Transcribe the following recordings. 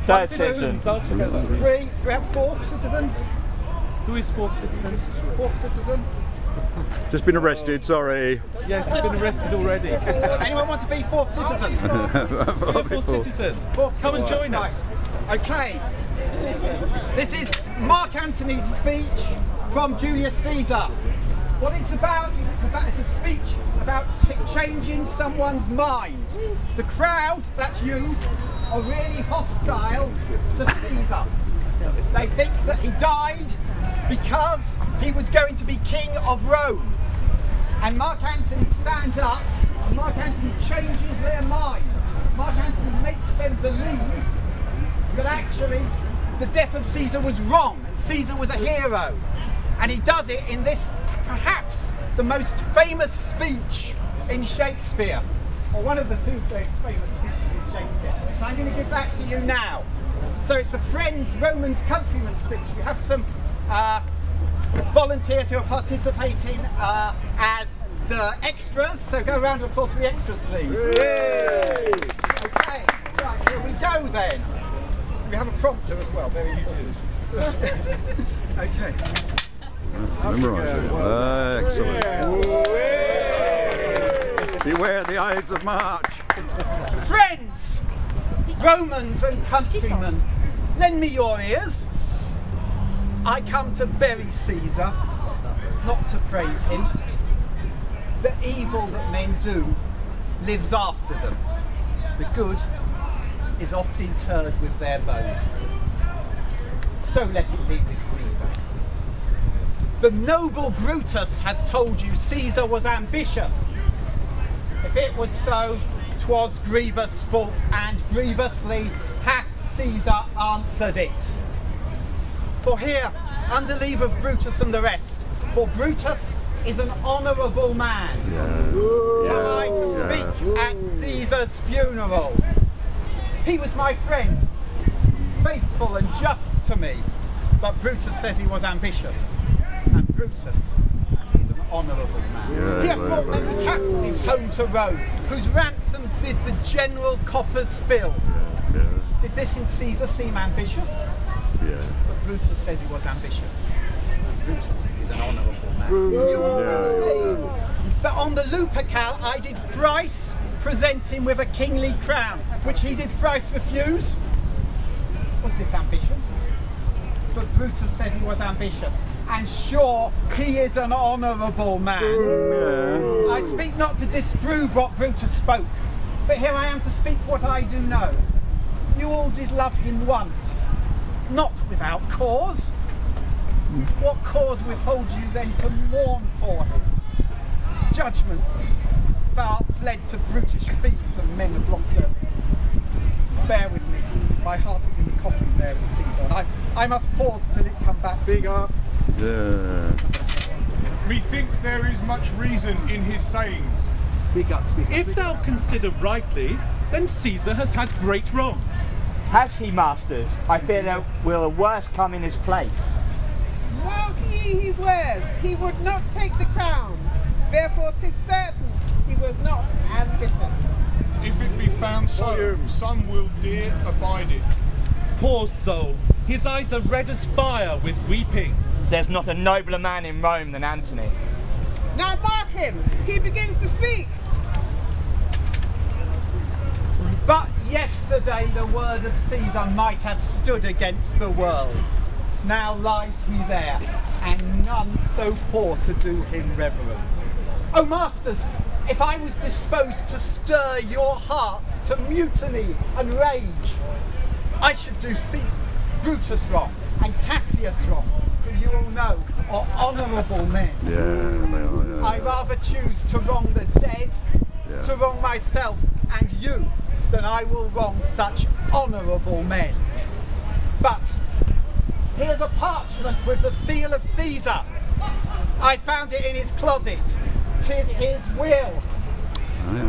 Third citizen. Three. Do we have fourth citizen? Who is fourth citizen? Fourth citizen? Just been arrested, sorry. Yes, he's been arrested already. Anyone want to be fourth citizen? Fourth citizen. Come and join us. Okay. This is Mark Antony's speech from Julius Caesar. What it's about is it's a speech about changing someone's mind. The crowd, that's you, are really hostile to Caesar. They think that he died because he was going to be king of Rome. And Mark Antony stands up and Mark Antony changes their mind. Mark Antony makes them believe that actually the death of Caesar was wrong and Caesar was a hero. And he does it in this, perhaps the most famous speech in Shakespeare, or one of the two most famous speeches in Shakespeare. So I'm going to give that to you now. So it's the Friends, Romans, Countrymen speech. We have some volunteers who are participating as the extras, so go around and applause for the extras, please. Yay! Okay, right, here we go then. We have a prompter as well, very important. Okay. Memorise it. Excellent. Beware the Ides of March. Friends, Romans and countrymen, lend me your ears. I come to bury Caesar, not to praise him. The evil that men do lives after them. The good is oft interred with their bones. So let it be with Caesar. The noble Brutus has told you Caesar was ambitious. If it was so, 'twas grievous fault, and grievously hath Caesar answered it. For here, under leave of Brutus and the rest, for Brutus is an honourable man. Am I to speak at Caesar's funeral? He was my friend, faithful and just to me, but Brutus says he was ambitious. And Brutus is an honourable man. He had brought many captives home to Rome, whose ransoms did the general coffers fill. Did this in Caesar seem ambitious? But Brutus says he was ambitious. And Brutus is an honourable man. You all will see that on the Lupercal I did thrice present him with a kingly crown, which he did thrice refuse. Was this ambition? But Brutus says he was ambitious, and sure, he is an honourable man. I speak not to disprove what Brutus spoke, but here I am to speak what I do know. You all did love him once, not without cause. What cause withholds you then to mourn for him? Judgment, thou art fled to brutish beasts and men of lost service. Bear with me, my heart is in the coffin there with Caesar. I must pause till it come back. Big up. Methinks there is much reason in his sayings. Speak up, speak up. If thou consider rightly, then Caesar has had great wrong. Has he, masters? I fear there will a worse come in his place. Mark ye his words, he would not take the crown. Therefore 'tis certain he was not ambitious. If it be found so, some will dear abide it. Poor soul, his eyes are red as fire with weeping. There's not a nobler man in Rome than Antony. Now mark him, he begins to speak. But yesterday the word of Caesar might have stood against the world. Now lies he there, and none so poor to do him reverence. O masters, if I was disposed to stir your hearts to mutiny and rage, I should do Brutus wrong and Cassius wrong, who you all know are honourable men. I rather choose to wrong the dead, to wrong myself and you, than I will wrong such honourable men. But here's a parchment with the seal of Caesar. I found it in his closet. 'Tis his will.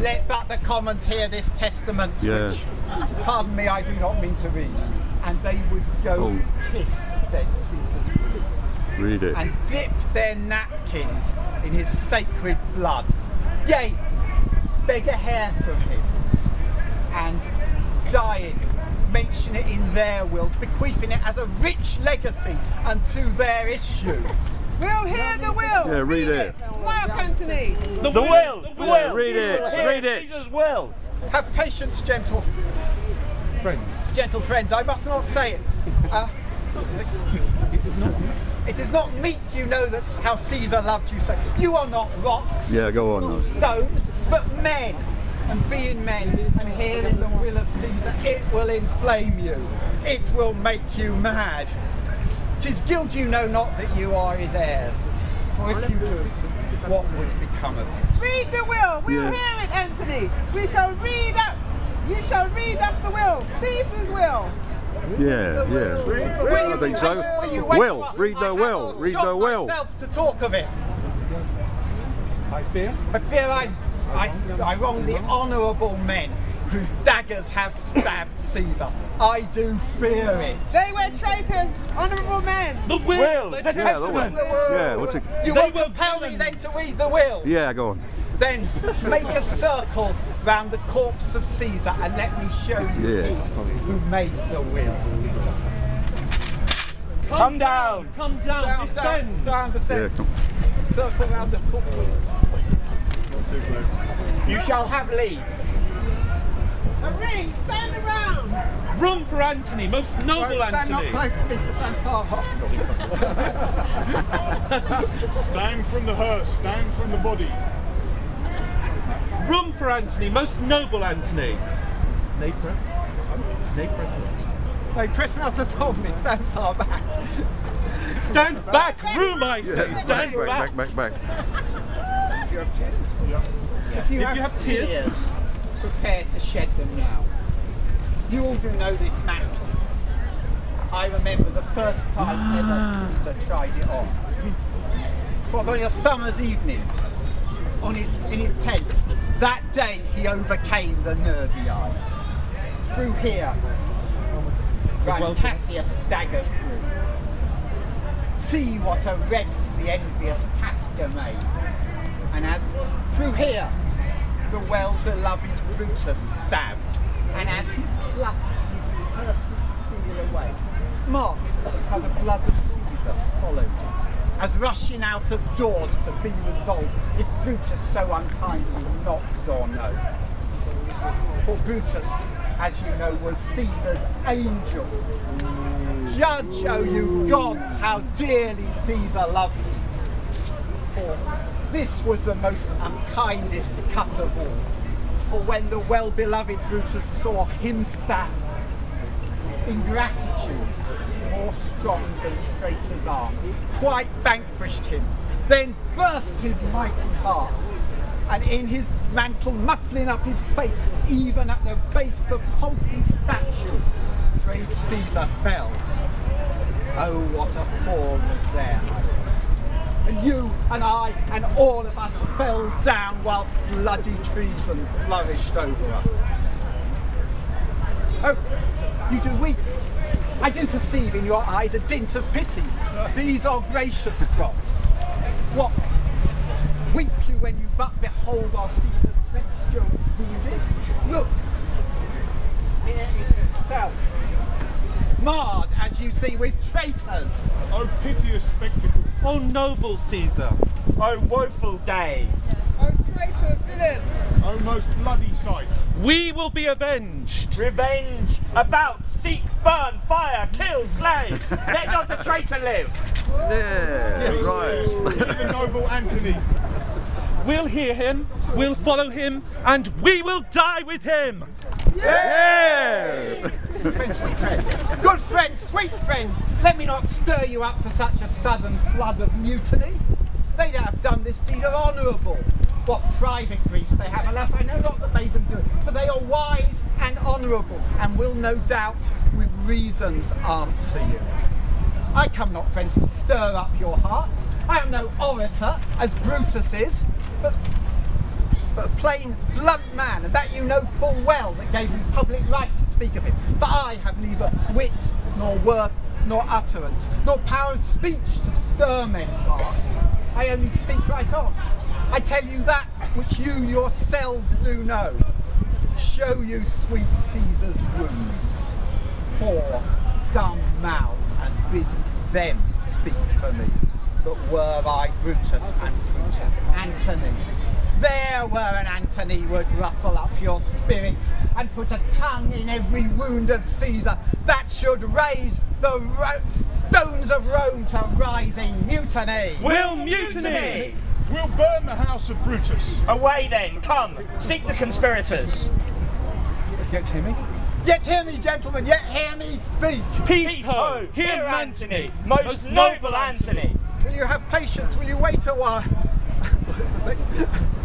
Let but the commons hear this testament, which, pardon me, I do not mean to read. And they would go kiss dead Caesar's wrists. Read it. And dip their napkins in his sacred blood. Yea, beg a hair from him. And dying, mention it in their wills, bequeathing it as a rich legacy unto their issue. We'll hear the will. Yeah, read it. Mark Antony. The will. Read it. Read it. Caesar's will. Have patience, gentle friends. I must not say it. It is not meet, you know, that's how Caesar loved you so. You are not rocks, Yeah, go on. stones, but men. And being men and hearing the will of Caesar, it will inflame you. It will make you mad. 'Tis guilt you know not that you are his heirs. For if you do, what would become of it? Read the will. We'll hear it, Anthony. We shall read up. You shall read us the will. Caesar's will. Yeah, yeah. I think so. Will, read the will, read the will. Myself to talk of it. I fear. I fear I wrong the honourable men whose daggers have stabbed Caesar. I do fear it. They were traitors, honourable men. The will. The Yeah, the testament. will. Yeah, what's it? You They won't were compel me villains. then to read the will. Yeah, go on. Then make a circle round the corpse of Caesar and let me show you Yeah. who made the will. Come down. Come down. Descend. Down, Yeah, descend. come. Circle round the corpse. You shall have leave. A ring, stand around. Room for Antony, most noble Stand not Antony. close to me, stand far off. Stand from the hearse, stand from the body. Room for Antony, most noble Antony. Nay, press. Nay, press. No, press not upon me, stand far back. Stand back, room, I say. Yeah, Stand back. back. If you have tears, if you If you have tears, prepare to shed them now. You all do know this mantle. I remember the first time ever Caesar tried it on. It was on a summer's evening, in his tent. That day he overcame the nervy eye. Through here ran Cassius' dagger through. See what a rent the envious Casca made. And as through here the well-beloved Brutus stabbed, and as he plucked his cursed steel away, mark how the blood of Caesar followed it, as rushing out of doors to be resolved if Brutus so unkindly knocked or no. For Brutus, as you know, was Caesar's angel. Judge, O you gods, how dearly Caesar loved him. For this was the most unkindest cut of all. For when the well-beloved Brutus saw him stand, ingratitude, more strong than traitor's arm, quite vanquished him, then burst his mighty heart, and in his mantle muffling up his face, even at the base of Pompey's statue, brave Caesar fell. Oh, what a fall was there! And you and I and all of us fell down whilst bloody treason flourished over us. Oh, you do weep. I do perceive in your eyes a dint of pity. These are gracious drops. What? Weep you when you but behold our Caesar's bestial wounded? Look, here is himself, marred, as you see, with traitors. Oh, piteous spectacle. oh noble Caesar. Oh, woeful day. Oh, traitor, villain. Oh, most bloody sight. We will be avenged. Revenge, about, seek, burn, fire, kill, slay. Let not a traitor live. Yeah, right. Hear the noble Antony. We'll hear him, we'll follow him, and we will die with him. Yeah! Friends, sweet friends, good friends, sweet friends, let me not stir you up to such a sudden flood of mutiny. They that have done this deed are honourable. What private griefs they have, alas, I know not that made them do it, for they are wise and honourable, and will no doubt with reasons answer you. I come not, friends, to stir up your hearts. I am no orator, as Brutus is, but a plain, blunt man, and that you know full well that gave me public right to speak of him. For I have neither wit, nor worth, nor utterance, nor power of speech to stir men's hearts. I only speak right on. I tell you that which you yourselves do know. Show you sweet Caesar's wounds. poor, dumb mouths and bid them speak for me. But were I Brutus and Brutus Antony, there were an Antony would ruffle up your spirits and put a tongue in every wound of Caesar that should raise the stones of Rome to rising mutiny. We'll mutiny! We'll burn the house of Brutus. Away then, come, seek the conspirators. Yet hear me? Yet hear me, gentlemen, yet hear me speak. Peace ho, here Antony, most noble Antony. Will you have patience? Will you wait a while?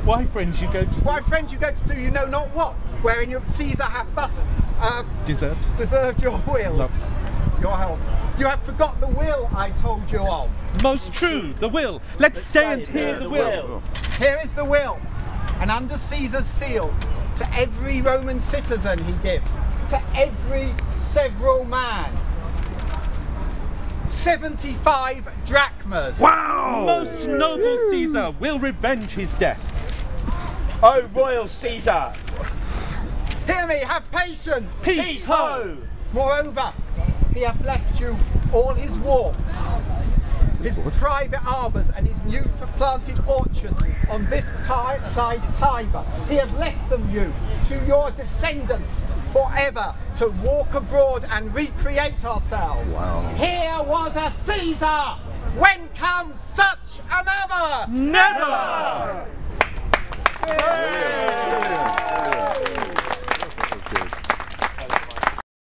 Why, friends, you go to Why, friends, you go to do you know not what, wherein your Caesar hath thus deserved your will. loves. Your health. You have forgot the will I told you of. Most true, the will. Let's stay and hear the will. Here is the will, and under Caesar's seal, to every Roman citizen he gives, to every several man, 75 drachmas. Wow! Most noble Caesar will revenge his death. O royal Caesar! Hear me, have patience. Peace ho! Moreover, he hath left you all his walks, his private arbours and his new planted orchards on this side Tiber. He hath left them you to your descendants forever to walk abroad and recreate ourselves. Wow. Here was a Caesar, when comes such another? Never! Yeah.